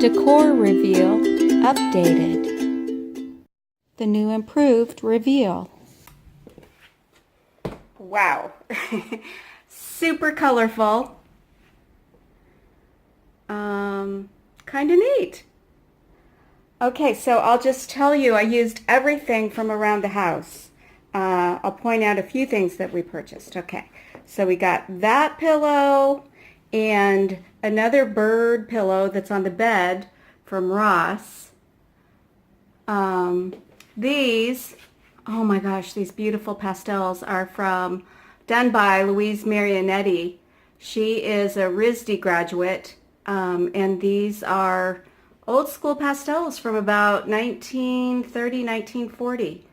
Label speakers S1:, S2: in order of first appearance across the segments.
S1: Decor Reveal updated. The new improved reveal.
S2: Wow. Super colorful. Kind of neat. Okay, so I'll just tell you I used everything from around the house. I'll point out a few things that we purchased. Okay, so we got that pillow and another bird pillow that's on the bed from Ross. These, oh my gosh, these beautiful pastels are done by Louise Marionetti. She is a RISD graduate, and these are old school pastels from about 1930, 1940.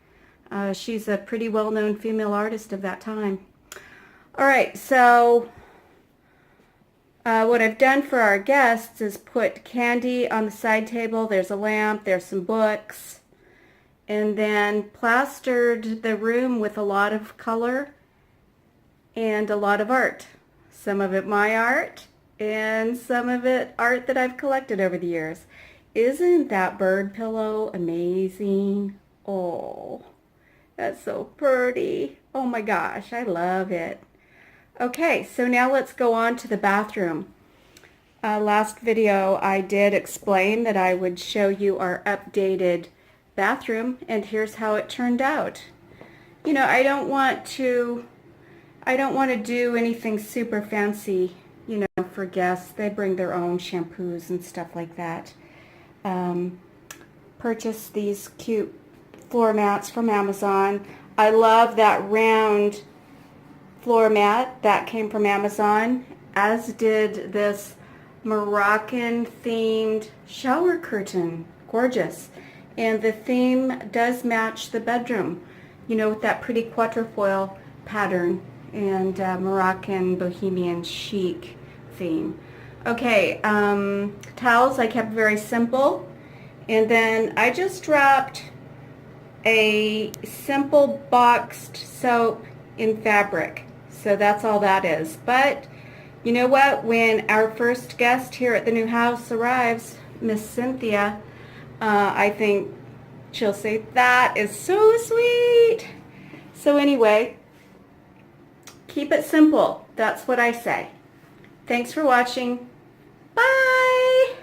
S2: She's a pretty well-known female artist of that time. All right, so what I've done for our guests is put candy on the side table. There's a lamp, there's some books, and then plastered the room with a lot of color and a lot of art. Some of it my art and some of it art that I've collected over the years. Isn't that bird pillow amazing? Oh, that's so pretty. Oh my gosh, I love it. Okay, so now let's go on to the bathroom. Last video I did explain that I would show you our updated bathroom, and here's how it turned out. You know, I don't want to do anything super fancy, you know, for guests. They bring their own shampoos and stuff like that. Purchased these cute floor mats from Amazon. I love that round floor mat that came from Amazon, as did this Moroccan themed shower curtain. Gorgeous. And the theme does match the bedroom, you know, with that pretty quatrefoil pattern and Moroccan Bohemian Chic theme. Okay, towels I kept very simple, and then I just dropped a simple boxed soap in fabric. So that's all that is. But you know what? When our first guest here at the new house arrives, Miss Cynthia, I think she'll say, "That is so sweet." So anyway, keep it simple. That's what I say. Thanks for watching. Bye!